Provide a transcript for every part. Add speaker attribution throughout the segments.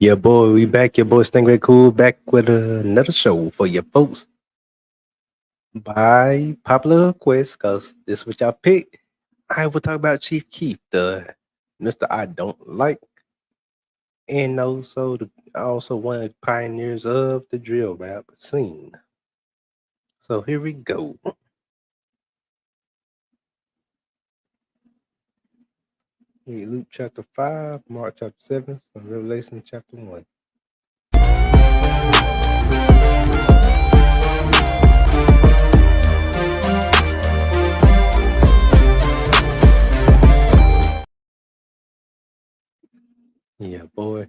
Speaker 1: Yeah, boy, we back. Your boy Stingray Cool back with another show for your folks by popular request because this is what y'all picked. I will talk about Chief Keef, the Mr. I don't like, and also one of the pioneers of the drill rap scene. So here we go. Luke chapter 5, Mark chapter 7, and Revelation chapter 1. Yeah, boy.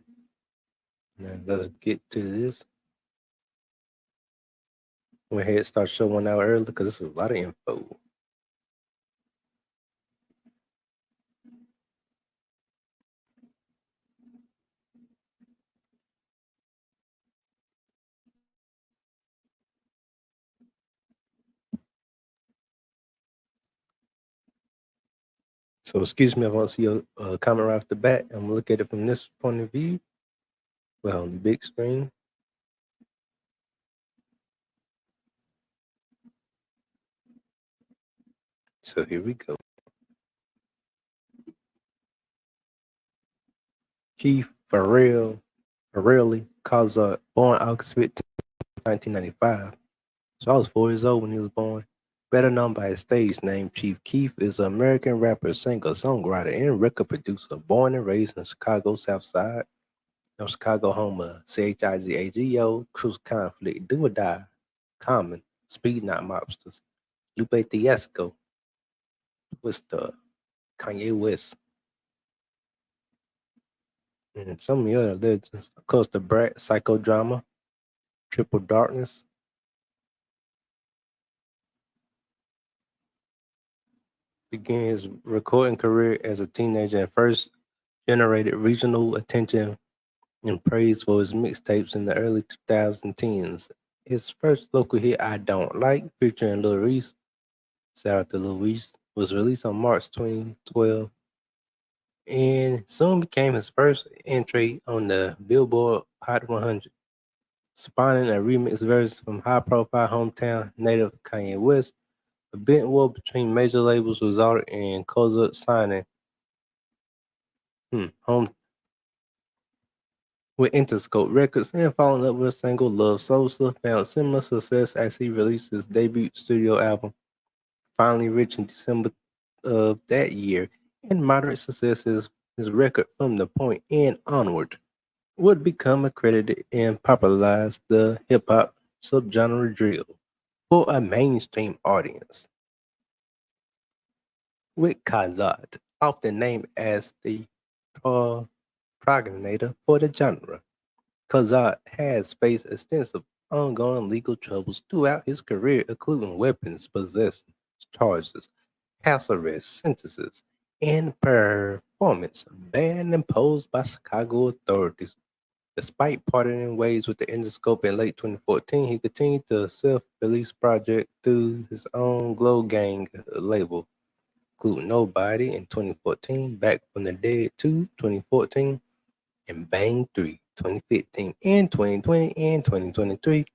Speaker 1: Now let's get to this. Went ahead and start showing out early because this is a lot of info. So excuse me if I want to see a comment right off the bat. I'm gonna look at it from this point of view. Well, on the big screen. So here we go. Keith Farrelly Cozart, born August 15, 1995. So I was 4 years old when he was born. Better known by his stage name, Chief Keef is an American rapper, singer, songwriter, and record producer, born and raised in Chicago South Side. Chicago, home of CHIGAGO, Cruise Conflict, Do or Die, Common, Speed Not Mobsters, Lupe Fiasco, Twister, Kanye West, and some of the other legends. Of course, the Brat, Psychodrama, Triple Darkness. Began his recording career as a teenager and first generated regional attention and praise for his mixtapes in the early 2010s. His first local hit, I Don't Like, featuring Lil Reese, shout out to Lil Reese, was released on March 2012 and soon became his first entry on the Billboard Hot 100, spawning a remix version from high-profile hometown native Kanye West. A bent war between major labels resulted in Kozak signing home with Interscope Records and following up with a single LOVESOSA found similar success as he released his debut studio album, finally reaching December of that year, and moderate success is his record From the Point and Onward would become accredited and popularize the hip hop subgenre drill for a mainstream audience. With Kazat, often named as the progenitor for the genre, Kazat has faced extensive ongoing legal troubles throughout his career, including weapons possession charges, house arrest sentences, and performance ban imposed by Chicago authorities. Despite parting ways with the Interscope in late 2014, he continued the self-release project through his own Glow Gang label, including Nobody in 2014, Back from the Dead 2, 2014, and Bang 3, 2015, and 2020 and 2023,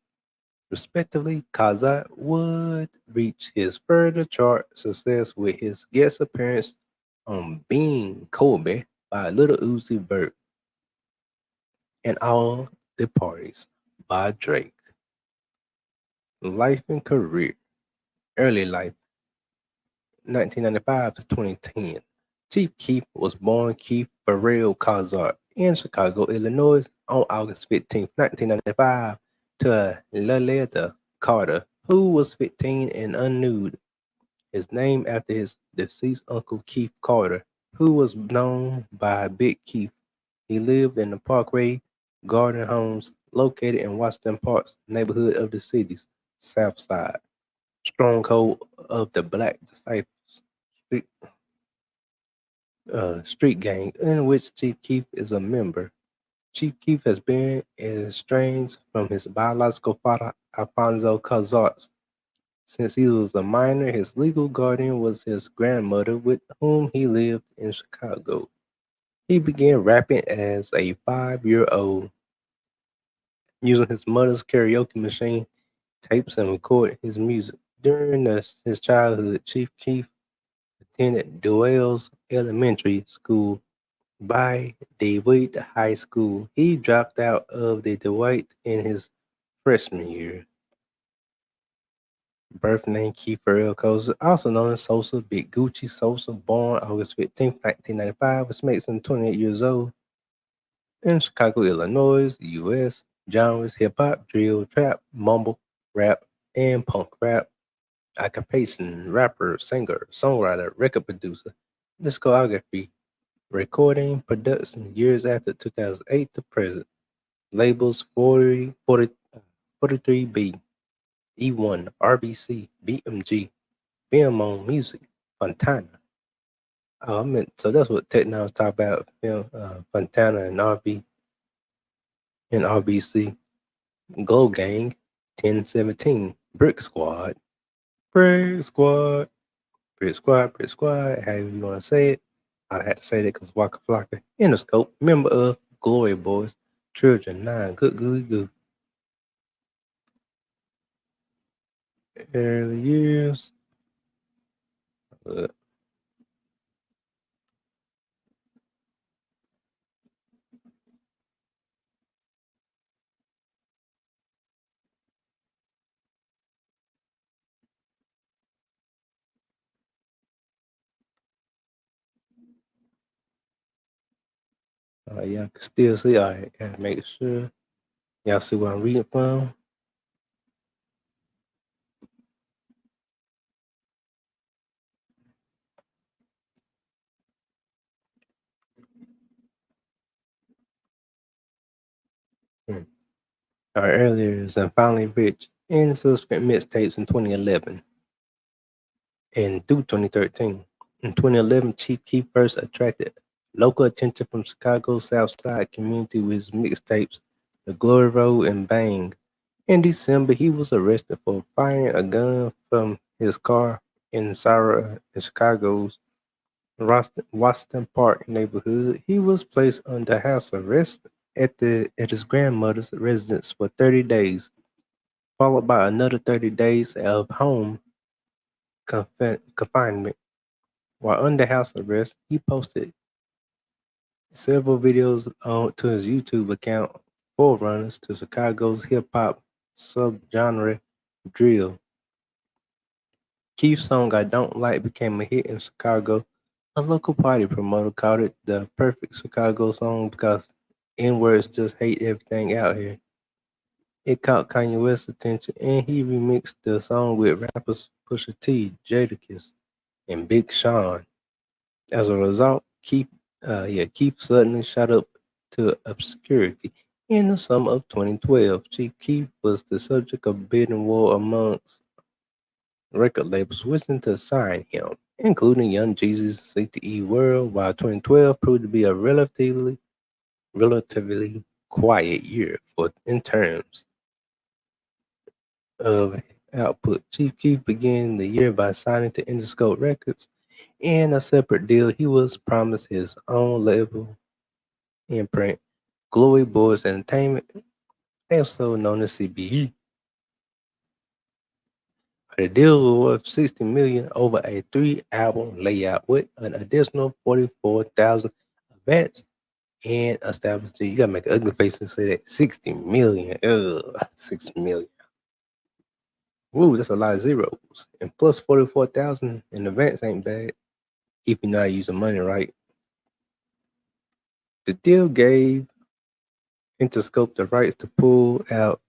Speaker 1: respectively. Kazat would reach his further chart success with his guest appearance on Being Kobe by Little Uzi Vert and All the Parties by Drake. Life and career. Early life, 1995 to 2010. Chief Keef was born Keith Farrell Cozart in Chicago, Illinois on August 15, 1995 to Laletta Carter, who was 15 and unnude. His name after his deceased uncle Keith Carter, who was known by Big Keith. He lived in the Parkway Garden Homes located in Washington Park neighborhood of the city's south side, stronghold of the Black Disciples Street, street gang, in which Chief Keef is a member. Chief Keef has been estranged from his biological father, Alfonso Cazarts, since he was a minor. His legal guardian was his grandmother, with whom he lived in Chicago. He began rapping as a 5-year-old, using his mother's karaoke machine tapes and recording his music. During his childhood, Chief Keef attended Doyle's Elementary School by DeWitt High School. He dropped out of the DeWitt in his freshman year. Birth name Kiefer L. Koza, also known as Sosa, Big Gucci Sosa, born August 15th, 1995, was makes him 28 years old, in Chicago, Illinois, U.S. Genres hip hop, drill, trap, mumble, rap, and punk rap. Occupation rapper, singer, songwriter, record producer. Discography recording production years after 2008 to present. Labels 43B, E1, RBC, BMG, Film on Music, Fontana. Oh, I meant, so that's what Tech Now was talking about. Film, Fontana and RBC. Glow Gang, 1017. Brick Squad, Brick Squad, Brick Squad, Brick Squad, however you want to say it. I had to say that because Waka Flocka. Interscope, member of Glory Boys, Children 9, Good Gooey Goo. Early years. Uh, y'all can still see. I gotta make sure y'all see what I'm reading from. Hmm. Our earlier is and finally rich and subsequent mixtapes in 2011 and through 2013. In 2011, Chief Keef first attracted local attention from Chicago's South Side community with his mixtapes The Glory Road and Bang. In December, he was arrested for firing a gun from his car in Chicago's Washington Park neighborhood. He was placed under house arrest at his grandmother's residence for 30 days, followed by another 30 days of home confinement. While under house arrest, he posted several videos to his YouTube account, forerunners to Chicago's hip hop subgenre drill. Keith's song "I Don't Like" became a hit in Chicago. A local party promoter called it the perfect Chicago song because N-words just hate everything out here. It caught Kanye West's attention and he remixed the song with rappers Pusha T, Jadakiss, and Big Sean. As a result, Keith suddenly shot up to obscurity. In the summer of 2012, Chief Keef was the subject of bidding war amongst record labels wishing to sign him, including Young Jeezy's CTE World, while 2012 proved to be a relatively quiet year for in terms of output. Chief Keef began the year by signing to Interscope Records. In a separate deal, he was promised his own label imprint, Glory Boys Entertainment, also known as CBE. The deal was worth 60 million over a 3-album layout with an additional 44,000 events and established. You gotta make an ugly face and say that 60 million. Ugh, 6 million. Woo, that's a lot of zeros. And plus 44,000 in advance ain't bad if you know how to use the money right. The deal gave Interscope the rights to pull out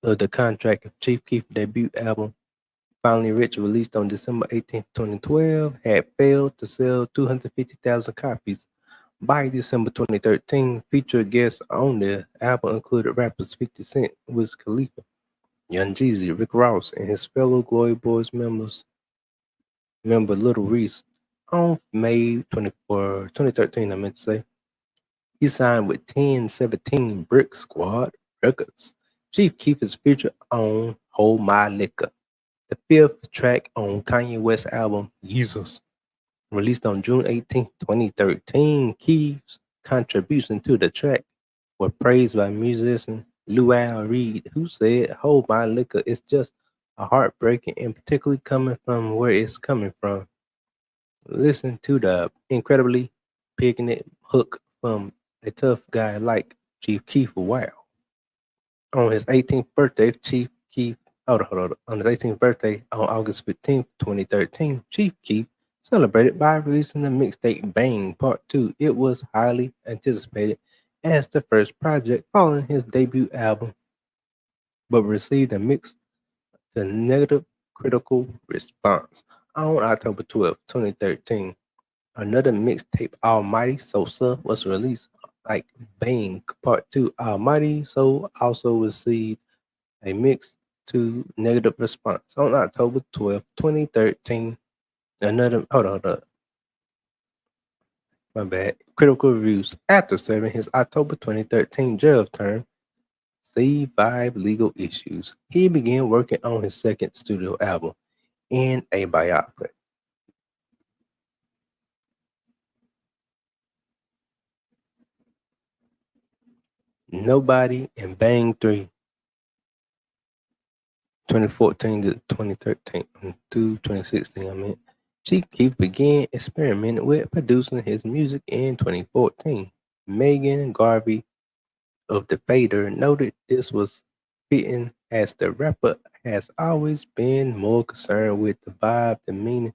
Speaker 1: of the contract of Chief Keef's debut album. Finally Rich, released on December 18th, 2012, had failed to sell 250,000 copies. By December 2013, featured guests on the album included rappers 50 Cent, Wiz Khalifa, Young Jeezy, Rick Ross, and his fellow Glory Boys member Little Reese. On May 2013, I meant to say, he signed with 1017 Brick Squad Records. Chief Keef is featured on Hold My Liquor, the fifth track on Kanye West's album, Jesus. Released on June 18th, 2013, Keef's contribution to the track were praised by musician Luau Reed, who said, "Hold My Liquor is just a heartbreaking and particularly coming from where it's coming from. Listen to the incredibly poignant hook from a tough guy like Chief Keef. Wow." On his 18th birthday, Chief Keef, hold on. On his 18th birthday, on August 15th, 2013, Chief Keef celebrated by releasing the mixtape Bang Part 2. It was highly anticipated as the first project following his debut album, but received a mixed to negative critical response. On October 12th, 2013, another mixtape, Almighty Sosa, was released. Like Bang Part 2, Almighty Soul also received a mixed to negative response. On October 12th, 2013, another, hold on, my bad, critical reviews. After serving his October 2013 jail term, C5 legal issues, he began working on his second studio album, In a Biopic. Nobody and Bang 3, 2014 to 2013, through 2016, I mean. Chief Keef began experimenting with producing his music in 2014. Megan Garvey of The Fader noted this was fitting as the rapper has always been more concerned with the vibe, the meaning,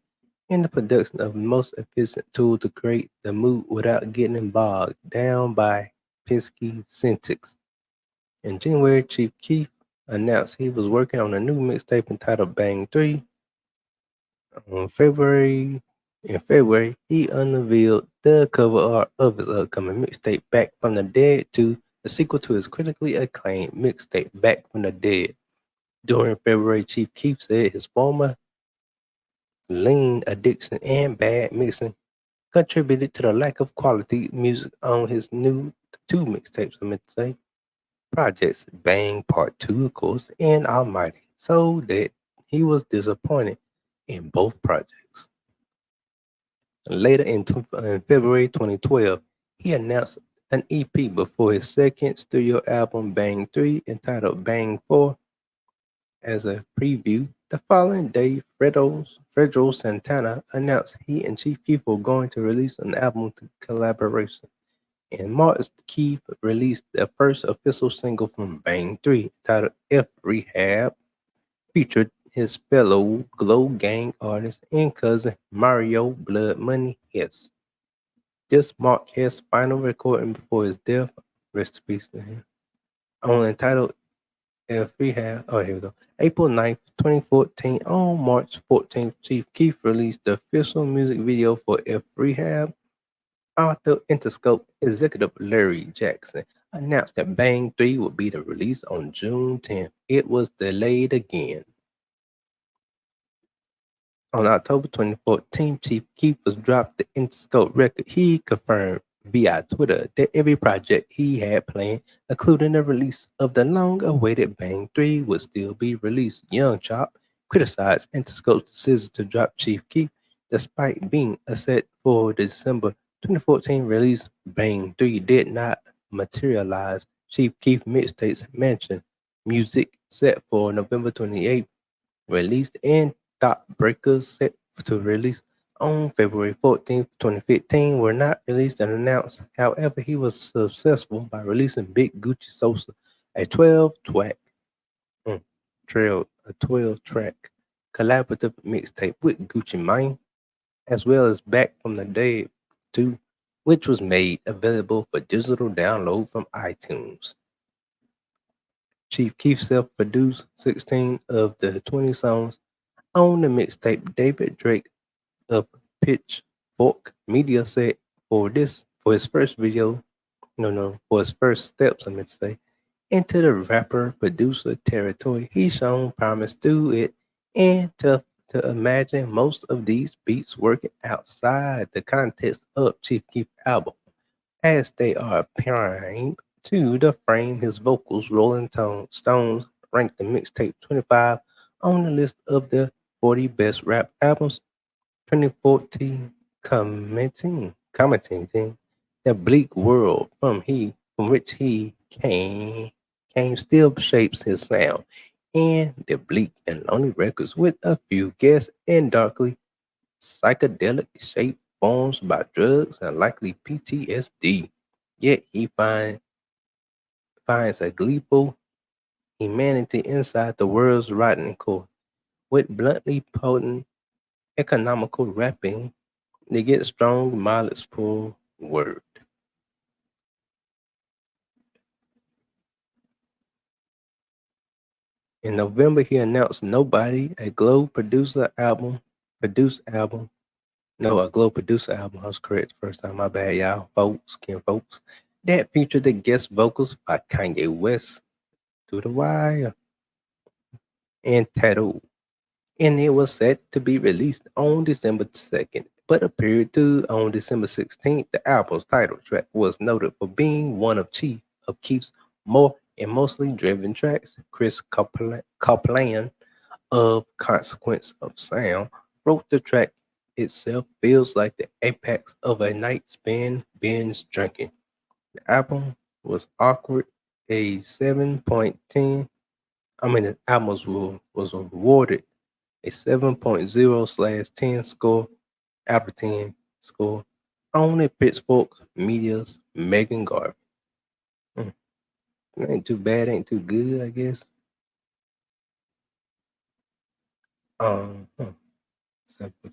Speaker 1: and the production of the most efficient tool to create the mood without getting bogged down by pesky syntax. In January, Chief Keef announced he was working on a new mixtape entitled Bang 3. On February In February, he unveiled the cover art of his upcoming mixtape Back from the Dead 2, the sequel to his critically acclaimed mixtape Back from the Dead. During February, Chief Keef said his former lean addiction and bad mixing contributed to the lack of quality music on his new two mixtapes, I meant to say, projects, Bang Part 2, of course, and Almighty, so that he was disappointed in both projects. Later in February 2012, he announced an EP before his second studio album, Bang 3, entitled Bang 4, as a preview. The following day, Fredro Santana announced he and Chief Keef were going to release an album collaboration. In March, Keef released the first official single from Bang 3, titled F Rehab, featured his fellow Glow Gang artist and cousin Mario Blood Money Hess. This marked his final recording before his death. Rest in peace to him. On entitled F Rehab, here we go. April 9th, 2014, on March 14th, Chief Keef released the official music video for F Rehab. Author Interscope executive Larry Jackson announced that Bang 3 would be the release on June 10th. It was delayed again. On October 2014, Chief Keef was dropped the Interscope record. He confirmed via Twitter that every project he had planned, including the release of the long-awaited Bang 3, would still be released. Young Chop criticized Interscope's decision to drop Chief Keef despite being set for December 2014 release. Bang 3 did not materialize. Chief Keef mixtapes Mansion music set for November 28th released, and Thought Breakers set to release on February 14th, 2015 were not released and announced. However, he was successful by releasing Big Gucci Sosa, a 12 track mm, a 12 track collaborative mixtape with Gucci Mane, as well as Back from the Dead 2, which was made available for digital download from iTunes. Chief Keef self-produced 16 of the 20 songs on the mixtape. David Drake of Pitchfork Media said for his first video, for his first steps, I meant to say, into the rapper producer territory, he shown promise through it, and to imagine most of these beats working outside the context of Chief Keef album, as they are primed to the frame. His vocals. Stones ranked the mixtape 25 on the list of the 40 best rap albums 2014. commenting the bleak world from which he came still shapes his sound, and the bleak and lonely records with a few guests and darkly psychedelic shaped forms by drugs and likely PTSD. Yet finds a gleeful humanity inside the world's rotten core. With bluntly potent economical rapping, they get strong mileage pull word. In November, he announced Nobody, a Glow producer album. Produced album. No, a Glow producer album. I was correct the first time. My bad, y'all. Folks. That featured the guest vocals by Kanye West, To the Wire, and Tattoo. And it was set to be released on December 2nd, but appeared to on December 16th. The album's title track was noted for being one of Keef's more emotionally driven tracks. Chris Copeland of Consequence of Sound wrote the track itself feels like the apex of a night spent binge drinking. The album was awkward, a 7.10. The album was awarded a 7.0/10 score, after 10 score, on a Pitchfork Media's Megan Garvey. Hmm. Ain't too bad, ain't too good, I guess. Hmm. Simple.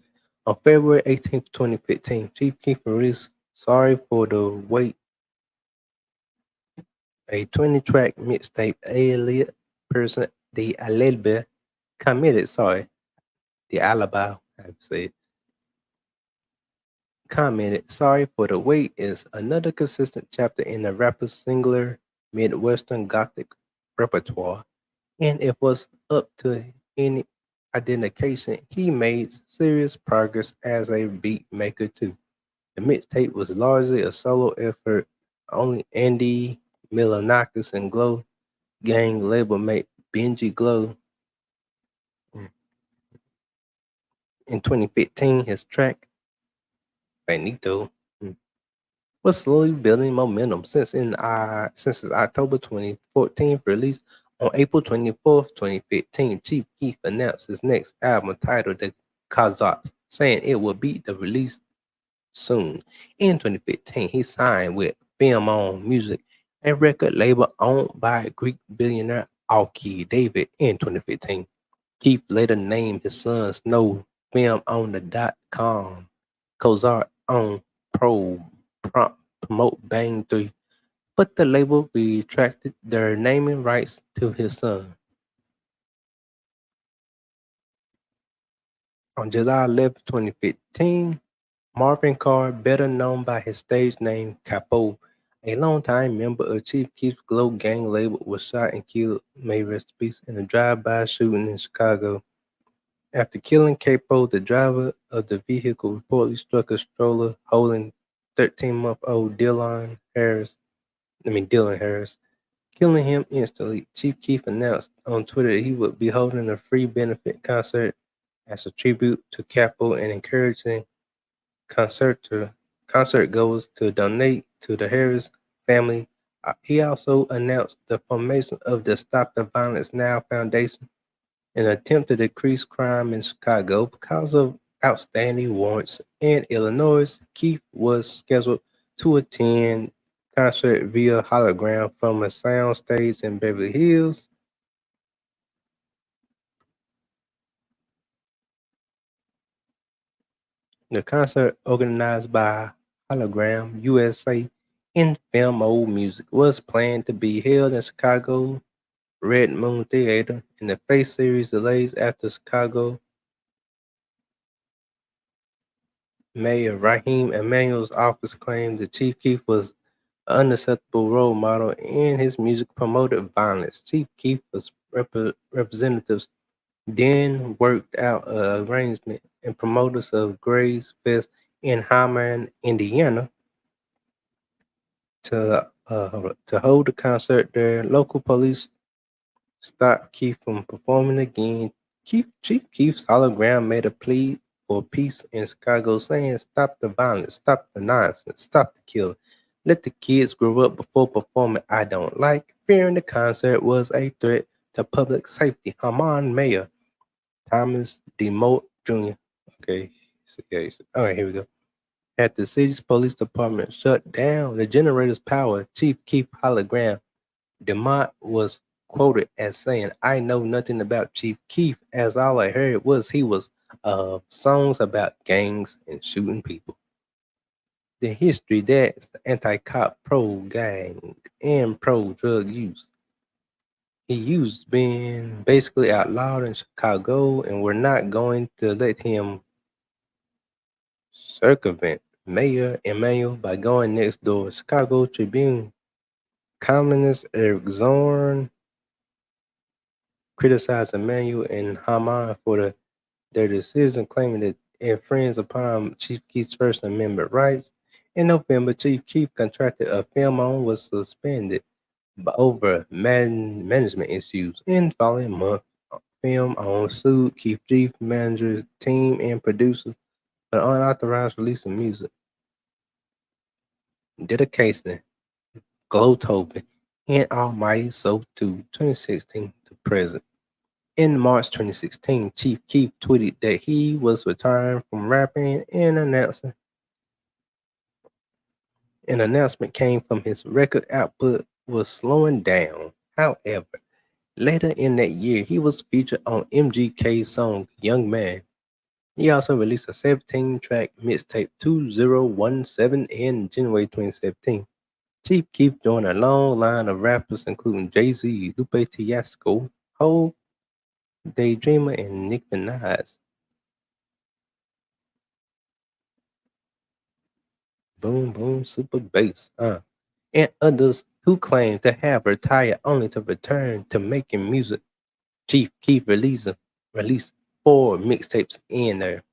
Speaker 1: On February 18th, 2015, Chief Keef released Sorry for the Wait, a 20-track mixtape alien person, the Alelbe committed, sorry, the Alibi, I would say, commented, Sorry for the Wait is another consistent chapter in the rapper's singular Midwestern Gothic repertoire, and if was up to any identification, he made serious progress as a beat maker too. The mixtape was largely a solo effort. Only Andy Milonakis and Glow Gang label mate Benji Glow in 2015. His track Benito was slowly building momentum since its October 2014 release. On April 24th, 2015, Chief Keef announced his next album titled The Kazakh, saying it would be the release soon. In 2015, he signed with Film On Music, a record label owned by Greek billionaire Alki David. In 2015, Keith later named his son Snow Film on the .com, Kozart on Pro Promote Bang 3, but the label retracted their naming rights to his son. On July 11th, 2015, Marvin Carr, better known by his stage name Capo, a longtime member of Chief Keef's Glow Gang label, was shot and killed, may rest in peace, in a drive-by shooting in Chicago. After killing Capo, the driver of the vehicle reportedly struck a stroller holding 13-month-old Dylan Harris, killing him instantly. Chief Keef announced on Twitter that he would be holding a free benefit concert as a tribute to Capo and encouraging concert concert goers to donate to the Harris family. He also announced the formation of the Stop the Violence Now Foundation, an attempt to decrease crime in Chicago because of outstanding warrants. In Illinois, Keith was scheduled to attend concert via hologram from a soundstage in Beverly Hills. The concert, organized by Hologram USA and Film Old Music, was planned to be held in Chicago Red Moon Theater. In the face series delays after Chicago Mayor Raheem Emanuel's office claimed that Chief Keef was an unacceptable role model and his music promoted violence. Chief Keef's representatives then worked out an arrangement and promoters of Gray's Fest in Hammond, Indiana, to hold the concert there. Local police stopped Keef from performing again. Chief Keef's hologram made a plea for peace in Chicago, saying, "Stop the violence, stop the nonsense, stop the killing. Let the kids grow up before performing I don't like." Fearing the concert was a threat to public safety. Haman Mayor Thomas DeMotte Jr. Okay, okay, here we go. At the city's police department shut down the generator's power, Chief Keef hologram DeMott was quoted as saying, "I know nothing about Chief Keef, as all I heard was he was songs about gangs and shooting people. The history that's the anti-cop, pro-gang, and pro-drug use. He used being basically outlawed in Chicago, and we're not going to let him circumvent Mayor Emanuel by going next door." Chicago Tribune columnist Eric Zorn criticized Emanuel and Haman for their decision, claiming that it infringes upon Chief Keef's First Amendment rights. In November, Chief Keef contracted a film on was suspended over management issues. In following month, film on sued Keef Chief manager, team, and producers for unauthorized release of music. Dedication, Glowtober, and Almighty So to 2016 to present. In March 2016, Chief Keef tweeted that he was retiring from rapping and an announcement came from his record output was slowing down. However, later in that year, he was featured on MGK's song Young Man. He also released a 17-track mixtape 2017 in January 2017. Chief Keef joined a long line of rappers including Jay-Z, Lupe Fiasco, Hov, Daydreamer, and Nick Minaj. Boom Boom Super Bass, and others who claim to have retired only to return to making music. Chief Keef released 4 mixtapes in there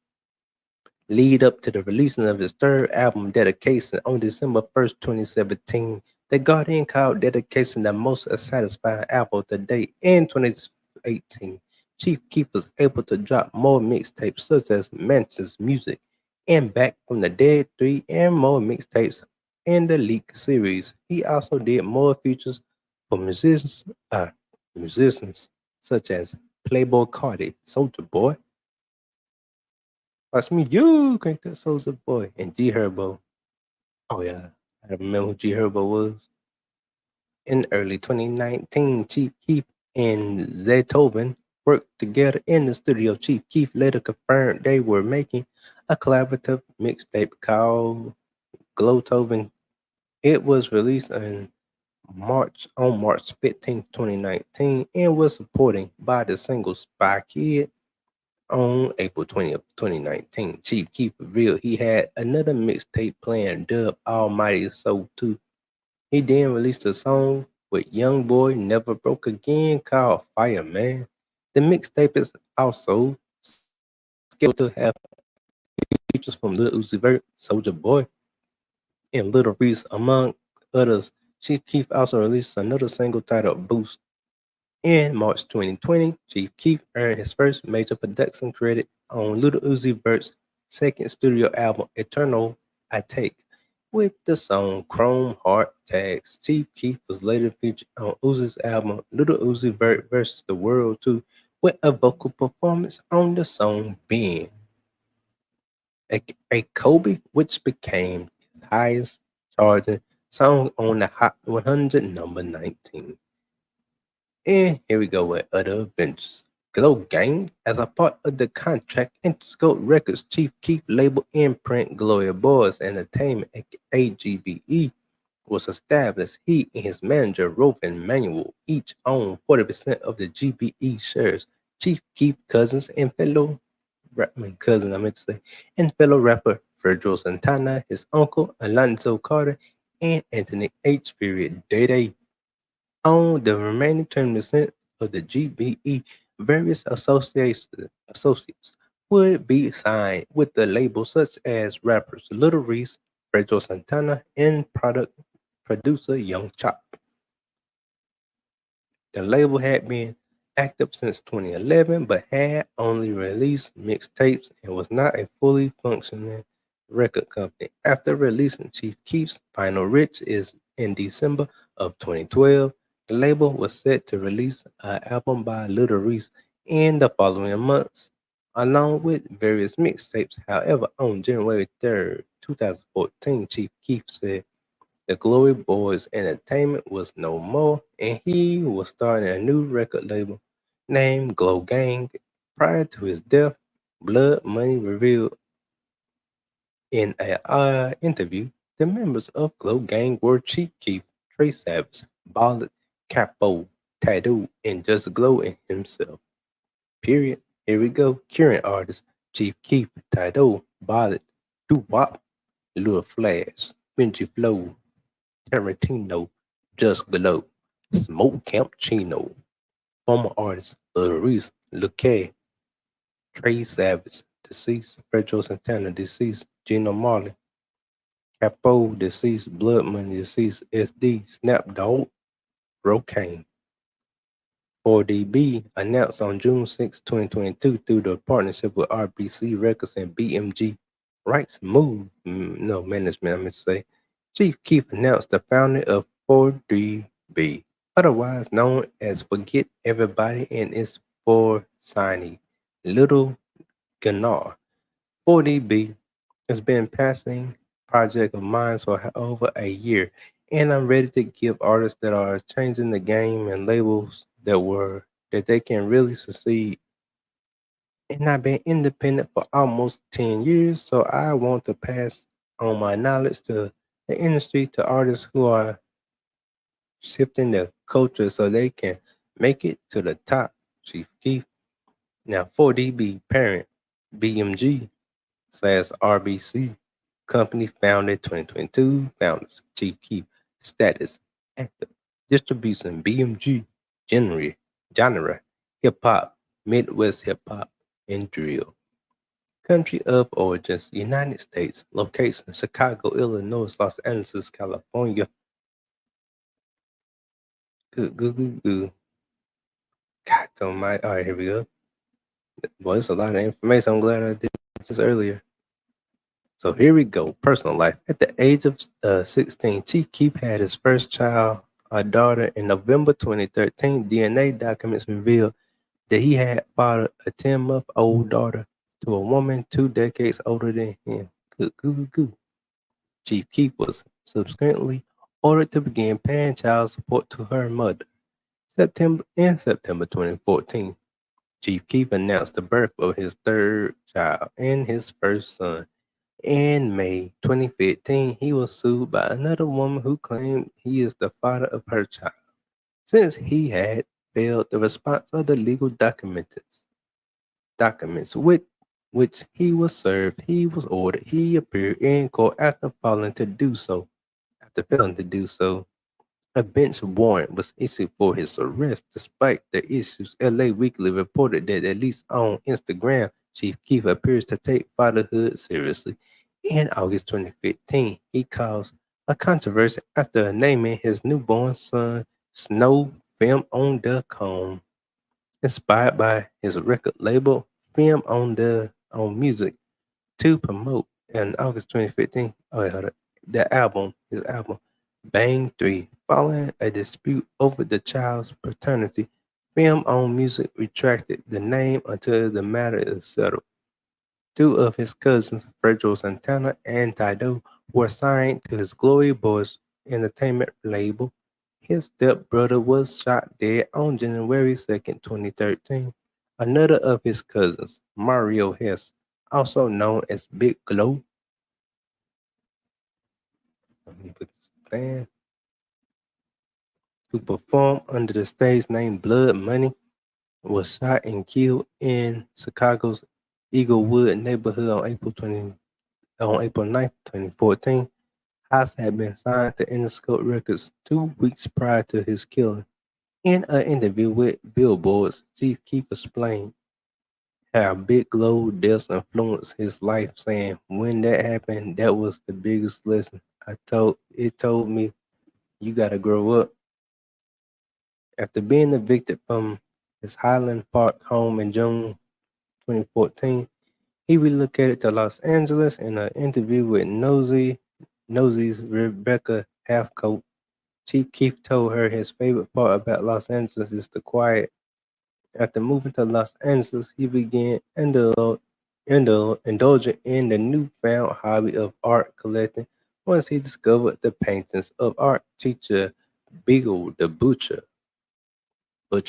Speaker 1: lead up to the releasing of his third album, Dedication, on December 1st, 2017. The Guardian called Dedication the most satisfying album to date. In 2018, Chief Keef was able to drop more mixtapes such as Mansions Music and Back from the Dead 3 and more mixtapes in the Leak series. He also did more features for musicians such as Playboy Cardi, Soulja Boy, Watch Me You, Crank That Soulja Boy, and G Herbo. Oh yeah, I remember who G Herbo was. In early 2019, Chief Keef and Zaytoven worked together in the studio. Chief Keef later confirmed they were making a collaborative mixtape called Glowtoven. It was released on March 15th, 2019, and was supported by the single Spy Kid. On April 20th, 2019, Chief Keef revealed he had another mixtape planned dubbed Almighty Soul 2. He then released a song with Young Boy Never Broke Again called Fireman. The mixtape is also scheduled to have features from Lil Uzi Vert, Soulja Boy, and Little Reese, among others. Chief Keef also released another single titled Boost. In March 2020, Chief Keef earned his first major production credit on Lil Uzi Vert's second studio album, Eternal I Take, with the song Chrome Heart Tags. Chief Keef was later featured on Uzi's album, Lil Uzi Vert vs. the World 2, with a vocal performance on the song Being, a Kobe, which became his highest charting song on the Hot 100, number 19. And here we go with other adventures. Glow Gang, as a part of the contract, Interscope Records Chief Keef label imprint Gloria Boys Entertainment, AGBE, was established. He and his manager, Rovin Manuel, each own 40% of the GBE shares. Chief Keef cousins and fellow cousin, I meant to say, and fellow rapper Fredro Santana, his uncle Alonzo Carter, and Anthony H. Day on the remaining 20% of the GBE, various associates would be signed with the label, such as rappers Little Reese, Pedro Santana, and producer Young Chop. The label had been active since 2011, but had only released mixtapes and was not a fully functioning record company. After releasing Chief Keef's Final Rich is in December of 2012, the label was set to release an album by Little Reese in the following months, along with various mixtapes. However, on January 3rd, 2014, Chief Keef said the Glory Boys Entertainment was no more, and he was starting a new record label named Glow Gang. Prior to his death, Blood Money revealed in an interview the members of Glow Gang were Chief Keef, Trey Savage, Ballad, Capo, Tattoo, and Just Glow and himself. Period. Here we go. Current artists: Chief Keef, Tattoo, Ballad, Doo Wop, Lil Flash, Benji Flow, Tarantino, Just Glow, Smoke Camp Chino, former artists Lil Reese, Lil K, Trey Savage, deceased, Pedro Santana, deceased, Gino Marley, Capo, deceased, Blood Money, deceased, SD, Snap Dog, Rocaine. 4DB announced on June 6, 2022 through the partnership with RBC Records and BMG Rights Move, no management, I'm going to say. Chief Keef announced the founder of 4DB, otherwise known as Forget Everybody, and its for signing Little Gunnar. 4DB has been passing project of mine for over a year, and I'm ready to give artists that are changing the game and labels that they can really succeed. And I've been independent for almost 10 years, so I want to pass on my knowledge to the industry, to artists who are shifting the culture so they can make it to the top. Chief Keef. Now, 4DB parent BMG slash RBC company founded 2022. Founders Chief Keef. Status active. Distribution BMG. Genre hip hop, Midwest hip hop, and drill. Country of origins: United States. Location: Chicago, Illinois, Los Angeles, California. Good, good, good, good. God almighty. All right, here we go. Boy, it's a lot of information. I'm glad I did this earlier. So here we go. Personal life. At the age of 16, Chief Keef had his first child, a daughter, in November 2013. DNA documents revealed that he had fathered a 10-month-old daughter to a woman 2 decades older than him. Good, good, good. Chief Keef was subsequently ordered to begin paying child support to her mother. September 2014, Chief Keef announced the birth of his third child and his first son. In May 2015, he was sued by another woman who claimed he is the father of her child, since he had failed the response of the legal documents with which he was served. He was ordered. He appeared in court After failing to do so, a bench warrant was issued for his arrest. Despite the issues, LA Weekly reported that, at least on Instagram, Chief Keef appears to take fatherhood seriously. In August 2015, he caused a controversy after naming his newborn son Snow Film on the Cone, inspired by his record label Film on Music, to promote in August 2015. Oh, wait, hold up. His album, Bang 3. Following a dispute over the child's paternity, Film on Music retracted the name until the matter is settled. Two of his cousins, Fredro Santana and Tido, were signed to his Glory Boys Entertainment label. His stepbrother was shot dead on January 2nd, 2013. Another of his cousins, Mario Hess, also known as Big Glow, who performed under the stage name Blood Money, was shot and killed in Chicago's Eaglewood neighborhood on April 9th, 2014. Haas had been signed to Interscope Records 2 weeks prior to his killing. In an interview with Billboard's, Chief Keef explained how Big Glow deaths influenced his life, saying, "When that happened, that was the biggest lesson. It told me you gotta grow up." After being evicted from his Highland Park home in June 2014. He relocated to Los Angeles in an interview with Nosey's Rebecca Halfcoat. Chief Keef told her his favorite part about Los Angeles is the quiet. After moving to Los Angeles, he began indulging in the newfound hobby of art collecting once he discovered the paintings of art teacher Beagle the Butcher, my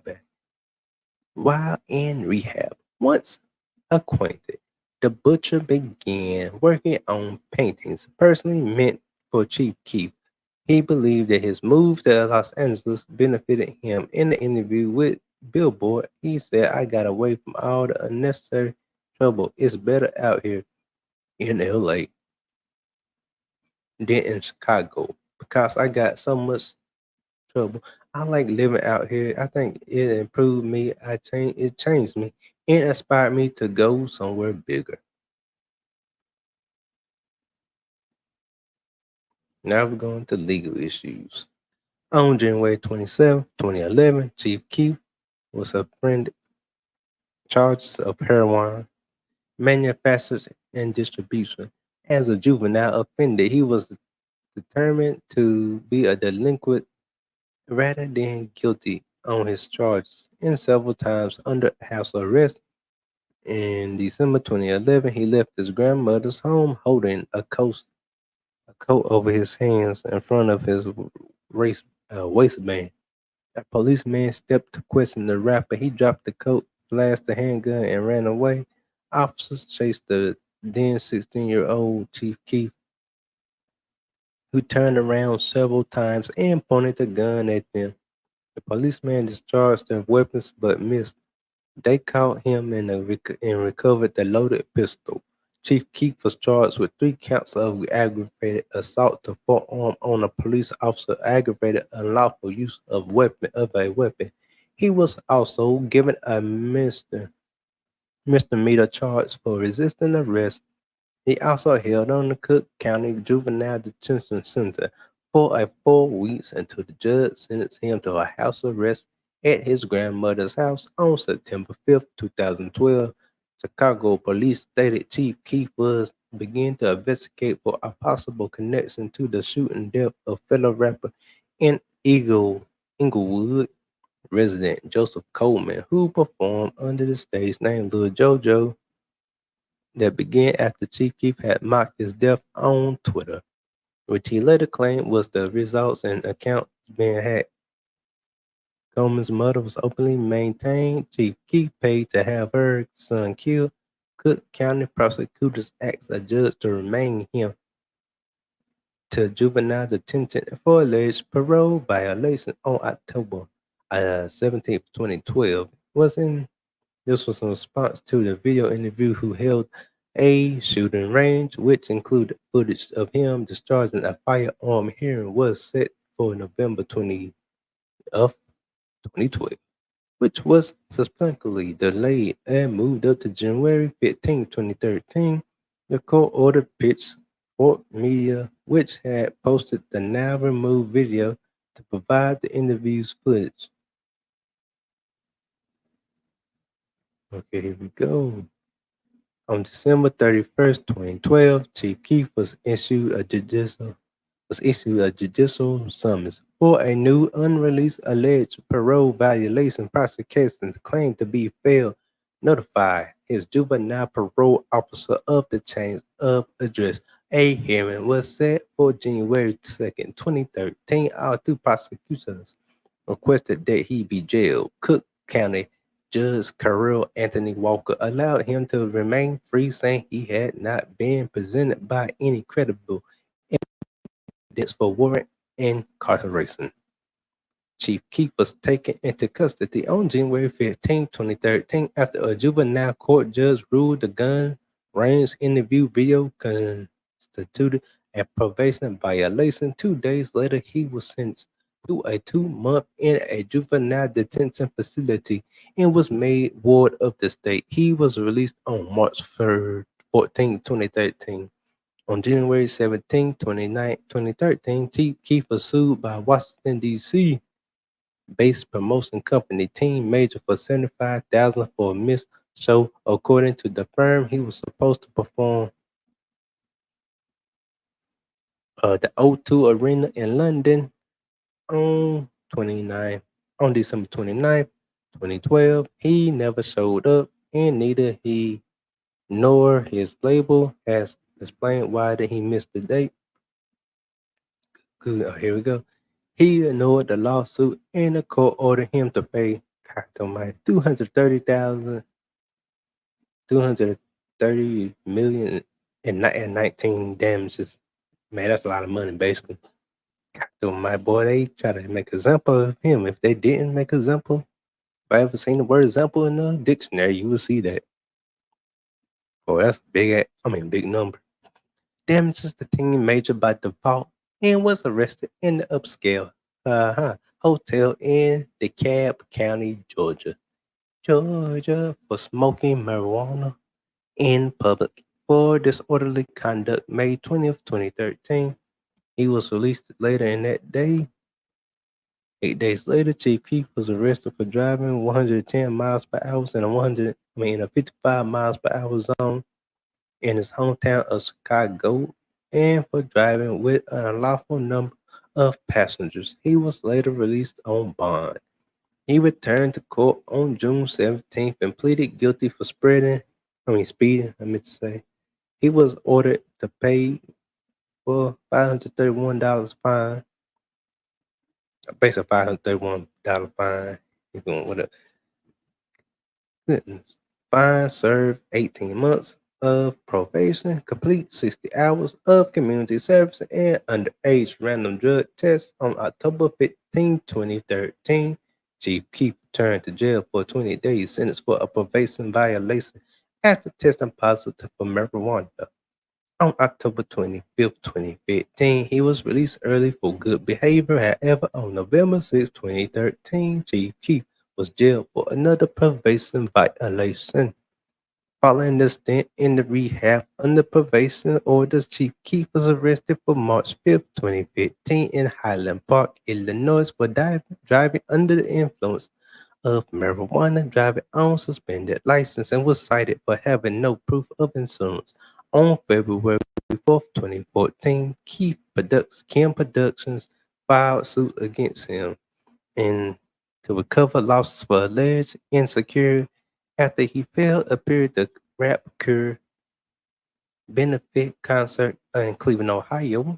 Speaker 1: bad. While in rehab, once acquainted, the butcher began working on paintings personally meant for Chief Keef. He believed that his move to Los Angeles benefited him. In the interview with Billboard, he said, I got away from all the unnecessary trouble. It's better out here in LA than in Chicago because I got so much trouble. I like living out here. I think it improved me. It changed me and inspired me to go somewhere bigger. Now we're going to legal issues. On January 27, 2011, Chief Keef was suspended charges of heroin manufacture and distribution. As a juvenile offender, he was determined to be a delinquent rather than guilty on his charges, and several times under house arrest. In December 2011, he left his grandmother's home holding a coat over his hands in front of his race, waistband. A policeman stepped to question the rapper. He dropped the coat, flashed the handgun, and ran away. Officers chased the then 16-year-old Chief Keef, who turned around several times and pointed the gun at them. The policeman discharged their weapons but missed. They caught him and recovered the loaded pistol. Chief Keef was charged with 3 counts of aggravated assault to forearm on a police officer, aggravated unlawful use of a weapon. He was also given a misdemeanor charge for resisting arrest. He also held on the Cook County Juvenile Detention Center for 4 weeks until the judge sentenced him to a house arrest at his grandmother's house on September 5, 2012. Chicago police stated Chief Keef was beginning to investigate for a possible connection to the shooting death of fellow rapper and Inglewood resident Joseph Coleman, who performed under the stage name Lil JoJo, that began after Chief Keef had mocked his death on Twitter, which he later claimed was the results in accounts being hacked. Coleman's mother was openly maintained Chief Keef paid to have her son killed. Cook County prosecutors asked a judge to remain him to juvenile detention for alleged parole violation on October 17, 2012. This was in response to the video interview who held a shooting range, which included footage of him discharging a firearm. Hearing was set for November 20 of 2012, which was subsequently delayed and moved up to January 15, 2013. The court ordered Pitchfork Media, which had posted the now removed video, to provide the interview's footage. Okay, here we go. On December 31, 2012, Chief Keef was issued a judicial summons for a new unreleased alleged parole violation. Prosecutors claimed to be failed notify his juvenile parole officer of the change of address. A hearing was set for January 2, 2013. All 2 prosecutors requested that he be jailed. Cook County Judge Carol Anthony Walker allowed him to remain free, saying he had not been presented by any credible evidence for warrant incarceration. Chief Keef was taken into custody on January 15, 2013, after a juvenile court judge ruled the gun range interview video constituted a probation violation. 2 days later, he was sentenced to a 2 month in a juvenile detention facility and was made ward of the state. He was released on March 14, 2013. On January 17, 2013, Chief Keef was sued by Washington, D.C. based promotion company Team Major for 75,000 for a missed show. According to the firm, he was supposed to perform the O2 Arena in London on 29 on December 29th, 2012. He never showed up, and neither he nor his label has explained why did he miss the date. Good. Here we go. He ignored the lawsuit, and the court ordered him to pay my 230 million and 19 damages. Man, that's a lot of money, basically. So my boy, they try to make an example of him. If they didn't make an example, if I ever seen the word example in the dictionary, you will see that. Oh, that's big number. Damages the team major by default and was arrested in the upscale hotel in DeKalb County, Georgia, for smoking marijuana in public for disorderly conduct May 20th, 2013. He was released later in that day. 8 days later, Chief Keef was arrested for driving 110 miles per hour in a 55 miles per hour zone in his hometown of Chicago and for driving with an unlawful number of passengers. He was later released on bond. He returned to court on June 17th and pleaded guilty for speeding, I meant to say. He was ordered to pay for $531 fine, basically $531 fine. He's going with a sentence. Fine, serve 18 months of probation, complete 60 hours of community service, and underage random drug tests on October 15, 2013. Chief Keef returned to jail for 20 days, sentenced for a probation violation after testing positive for marijuana. On October 25th, 2015, he was released early for good behavior. However, on November 6, 2013, Chief Keef was jailed for another probation violation. Following the stint in the rehab under probation orders, Chief Keef was arrested for March 5th, 2015 in Highland Park, Illinois for driving under the influence of marijuana, driving on suspended license, and was cited for having no proof of insurance. On February 4th, 2014, Kim Productions filed suit against him and to recover losses for alleged insecurity after he failed to appear at the Rap Cure benefit concert in Cleveland, Ohio.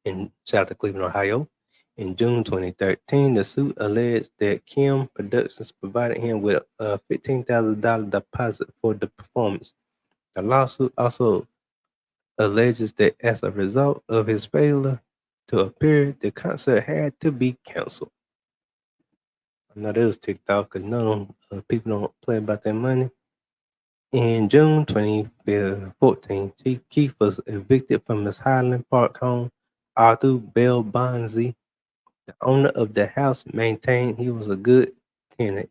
Speaker 1: In shout out to Cleveland, Ohio. In June 2013, the suit alleged that Kim Productions provided him with a $15,000 deposit for the performance. The lawsuit also alleges that as a result of his failure to appear, the concert had to be canceled. I know that was ticked off because none of them people don't play about their money. In June 2014, Chief Keef was evicted from his Highland Park home. Arthur Bell Bonzi, the owner of the house, maintained he was a good tenant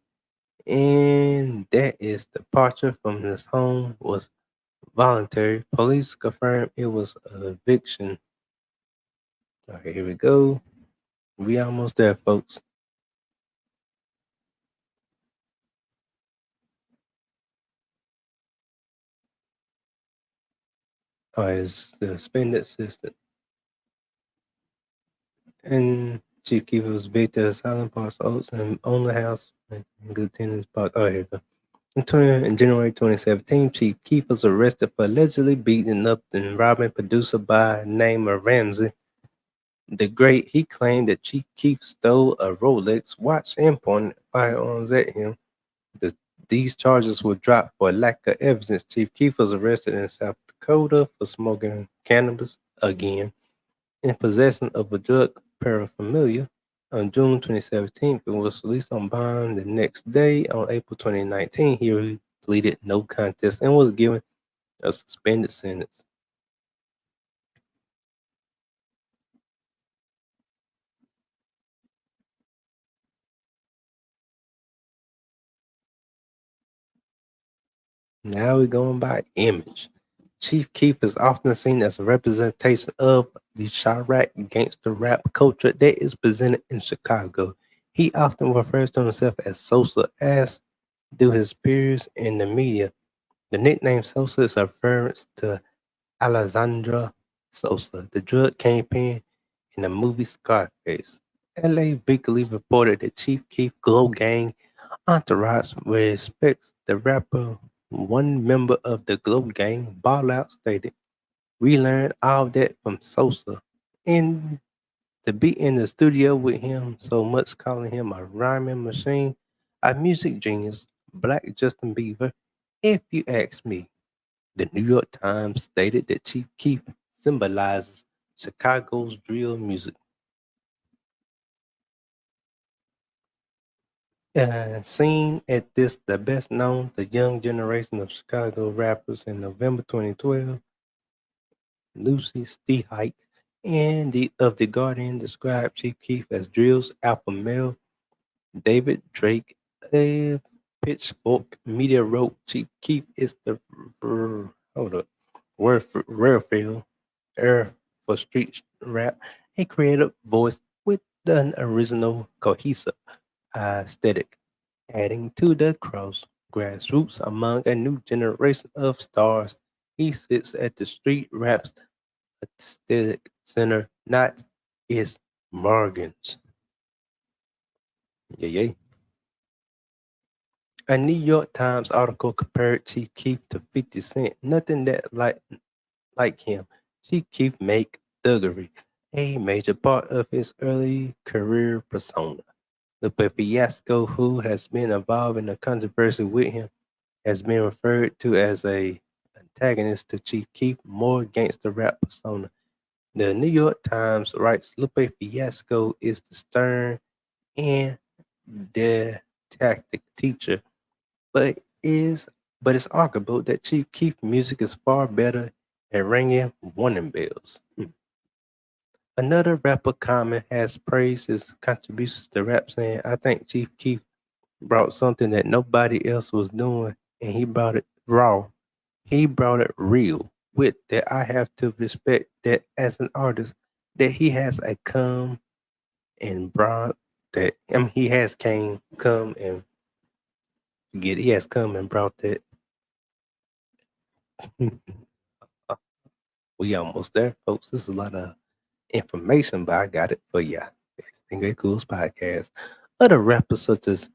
Speaker 1: and that his departure from his home was voluntary. Police confirmed it was an eviction. Okay, here we go. We almost there, folks. Oh, it's the suspended assistant. And Chief Keef was evicted at Highland Park Oaks and owned the house in good tenants park. Oh, here we go. In January 2017, Chief Keef was arrested for allegedly beating up and robbing producer by name of Ramsey the Great. He claimed that Chief Keef stole a Rolex watch and pointed firearms at him. These charges were dropped for lack of evidence. Chief Keef was arrested in South Dakota for smoking cannabis again and possession of a drug paraphernalia. On June 2017, he was released on bond the next day. On April 2019, he pleaded no contest and was given a suspended sentence. Now we're going by image. Chief Keef is often seen as a representation of the Chirac gangster rap culture that is presented in Chicago. He often refers to himself as Sosa, as do his peers in the media. The nickname Sosa is a reference to Alexandra Sosa, the drug kingpin in the movie Scarface. LA Weekly reported that Chief Keef Glow Gang entourage respects the rapper. One member of the Glow Gang, Ball Out, stated, "We learned all that from Sosa. And to be in the studio with him so much, calling him a rhyming machine, a music genius, Black Justin Bieber, if you ask me." The New York Times stated that Chief Keef symbolizes Chicago's drill music. Seen at this, the best known, the young generation of Chicago rappers in November 2012, Lucy Stehike and the Guardian described Chief Keef as drill's alpha male. David Drake of Pitchfork Media wrote Chief Keef is the hold up word for rarefield air for street rap, a creative voice with an original cohesive aesthetic, adding to the cross grassroots among a new generation of stars. He sits at the street rap's aesthetic center, not its margins. Yeah, yeah. A New York Times article compared Chief Keef to 50 Cent. Nothing that like him. Chief Keef make thuggery a major part of his early career persona. Lupe Fiasco, who has been involved in a controversy with him, has been referred to as a antagonist to Chief Keef, more gangster rap persona. The New York Times writes Lupe Fiasco is the stern and didactic teacher, but is but it's arguable that Chief Keef music is far better at ringing warning bells. Another rapper comment has praised his contributions to rap, saying, "I think Chief Keef brought something that nobody else was doing, and he brought it raw. He brought it real. With that, I have to respect that as an artist, that he has a come and brought that. I mean, he has come and get. He has come and brought that." We almost there, folks. This is a lot of information, but I got it for ya. Stingray Cool's podcast. Other rappers such as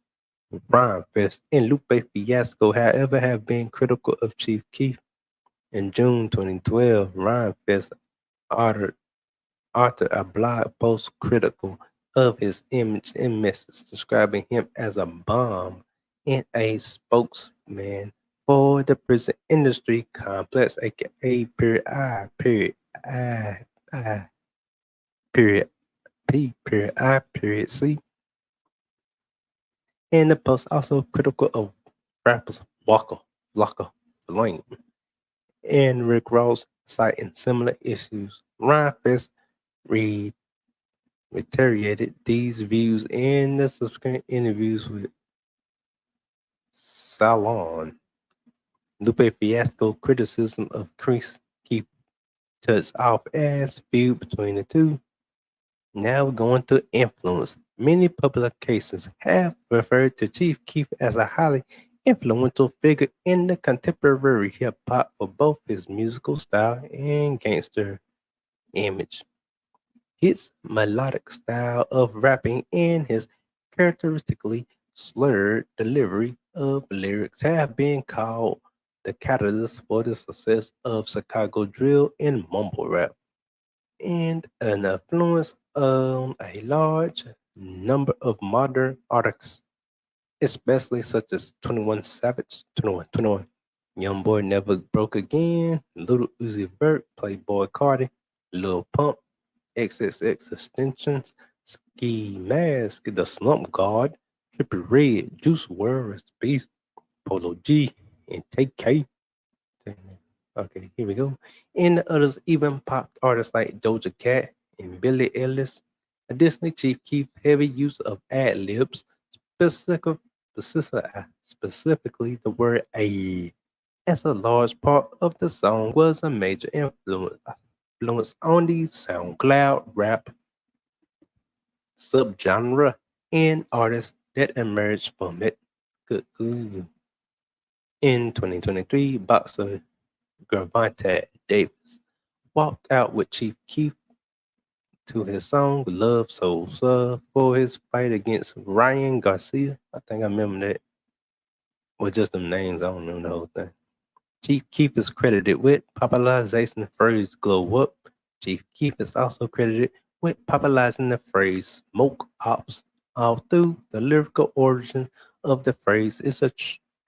Speaker 1: Rhyme Fest and Lupe Fiasco, however, have been critical of Chief Keef. In June 2012, Rhyme Fest authored, authored a blog post critical of his image and message, describing him as a bomb and a spokesman for the prison industry complex, aka period I period I period P period I period C. And the post also critical of rappers Walker, Flocka, Flame, and Rick Ross, citing similar issues. Rhyme Fest re- reiterated these views in the subsequent interviews with Salon. Lupe Fiasco criticism of Chris Keef touched off as feud between the two. Now we're going to influence. Many publications have referred to Chief Keef as a highly influential figure in the contemporary hip hop for both his musical style and gangster image. His melodic style of rapping and his characteristically slurred delivery of lyrics have been called the catalyst for the success of Chicago drill and mumble rap, and an influence on a large number of modern artists, especially such as 21 Savage, 21, Young Boy Never Broke Again, Little Uzi Vert, Playboy Cardi, Lil Pump, XXX Extensions, Ski Mask, The Slump God, Trippie Red, Juice WRLD, Rest in Peace, Polo G, and Take K. Okay, here we go. And others even popped artists like Doja Cat and Billie Eilish. Additionally, Chief Keef heavy use of ad libs, specifically the word a as a large part of the song was a major influence on the SoundCloud rap subgenre and artists that emerged from it. Good. In 2023, boxer Gervonta Davis walked out with Chief Keef to his song LOVESOSA for his fight against Ryan Garcia. I think I remember that. Well, just them names, I don't remember the whole thing. Chief Keef is credited with popularizing the phrase glow up. Chief Keef is also credited with popularizing the phrase smoke ops. Although the lyrical origin of the phrase is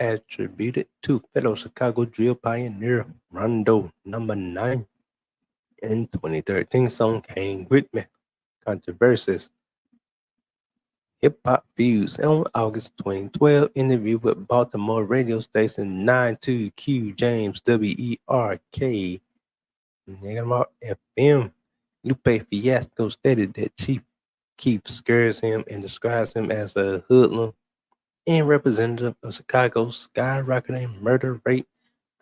Speaker 1: attributed to fellow Chicago drill pioneer Rondo number 9 in 2013 song Hang With Me. Controversies. Hip Hop Views on August 2012 interview with Baltimore radio station 92Q James WERK FM. Lupe Fiasco stated that Chief Keef scares him and describes him as a hoodlum and representative of Chicago's skyrocketing murder rate.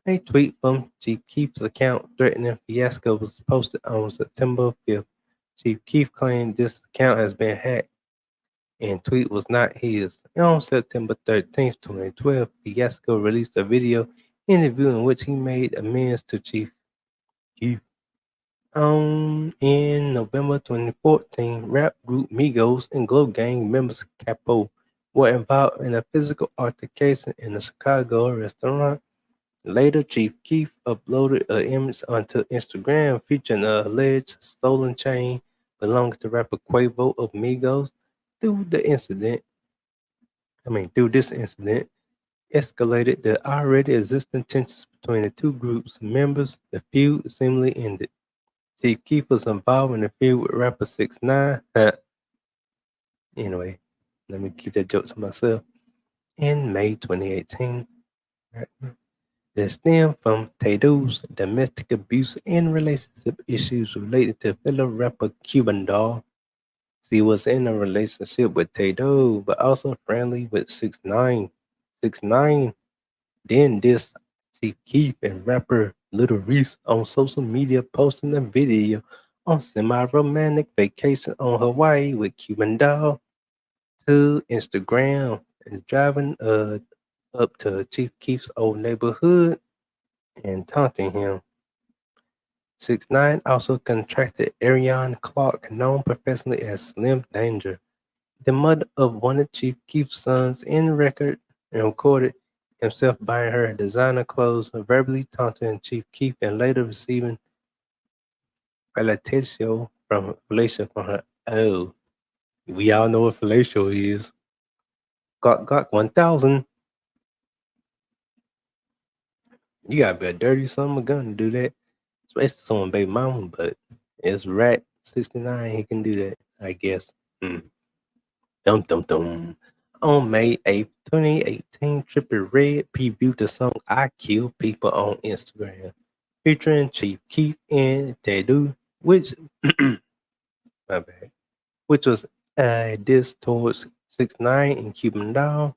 Speaker 1: A tweet from Chief Keef's account threatening Fiasco was posted on September 5th. Chief Keef claimed this account has been hacked and tweet was not his. On September 13th, 2012, Fiasco released a video interview in which he made amends to Chief Keef. In November 2014, rap group Migos and Glow Gang members Capo were involved in a physical altercation in a Chicago restaurant. Later, Chief Keef uploaded an image onto Instagram featuring an alleged stolen chain belonging to rapper Quavo of Migos. Through this incident, escalated the already existing tensions between the two groups' members. The feud seemingly ended. Chief Keef was involved in the feud with rapper 6ix9ine. Anyway, let me keep that joke to myself. In May 2018, that stemmed from Tado's domestic abuse and relationship issues related to fellow rapper Cuban Doll. She was in a relationship with Tado, but also friendly with 6ix9ine. 6ix9ine then dissed Chief Keef and rapper Little Reese on social media, posting a video on semi-romantic vacation on Hawaii with Cuban Doll to Instagram and driving up to Chief Keef's old neighborhood and taunting him. 6ix9ine also contracted Ariane Clark, known professionally as Slim Danger, the mother of one of Chief Keef's sons, in record and recorded himself buying her designer clothes, verbally taunting Chief Keef, and later receiving fellatio from her. Oh, we all know what fellatio is. Glock 1000. You gotta be a dirty son of a gun to do that. Especially someone baby mama, but it's Rat 69, he can do that, I guess. Dum dum dum. On May 8th, 2018, Trippie Redd previewed the song I Kill People on Instagram, featuring Chief Keef and Tado, which my bad, which was a diss towards 6ix9ine and Cuban Doll.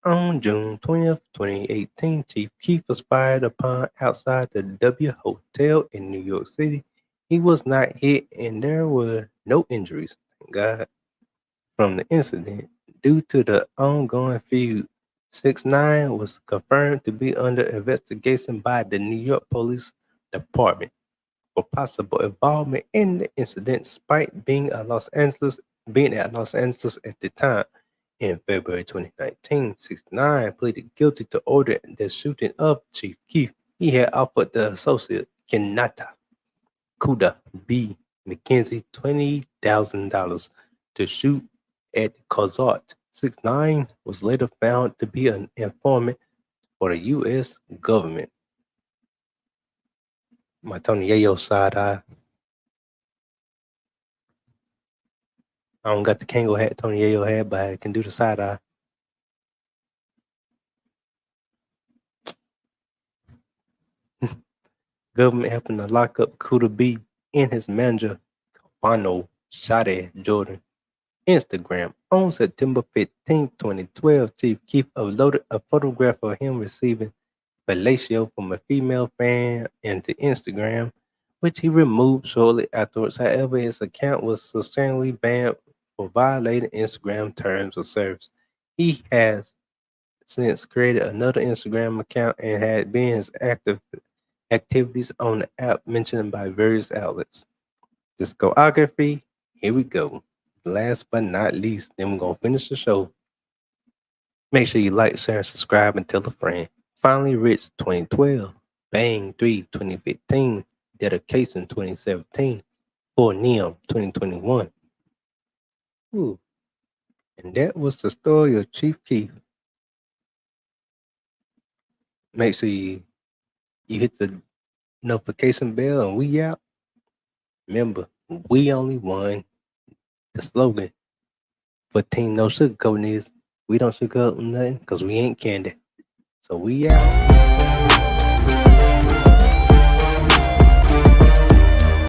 Speaker 1: On June 20th, 2018, Chief Keef was fired upon outside the W Hotel in New York City. He was not hit and there were no injuries, thank God, from the incident. Due to the ongoing feud, 6ix9ine was confirmed to be under investigation by the New York Police Department for possible involvement in the incident, despite being at Los Angeles at the time. In February 2019, 6ix9ine pleaded guilty to ordering the shooting of Chief Keef. He had offered the associate Kenata Kuda B. McKenzie $20,000 to shoot at Cozart. 6ix9ine was later found to be an informant for the U.S. government. My Tony Yayo side eye. I don't got the Kango hat Tony Yayo had, but I can do the side eye. Government helping to lock up Kuda B and his manager, Fano Shade Jordan. Instagram. On September 15, 2012, Chief Keef uploaded a photograph of him receiving fellatio from a female fan into Instagram, which he removed shortly afterwards. However, his account was substantially banned for violating Instagram terms of service. He has since created another Instagram account and had been his active activities on the app mentioned by various outlets. Discography, here we go. Last but not least, then we're gonna finish the show. Make sure you like, share, and subscribe and tell a friend. Finally Rich 2012, Bang 3 2015, Dedication 2017, For Neom 2021. Ooh, and that was the story of Chief Keef. Make sure you hit the notification bell and we out. Remember, we only won. The slogan for Team No Sugarcoating is we don't sugarcoat nothing because we ain't candy. So we out.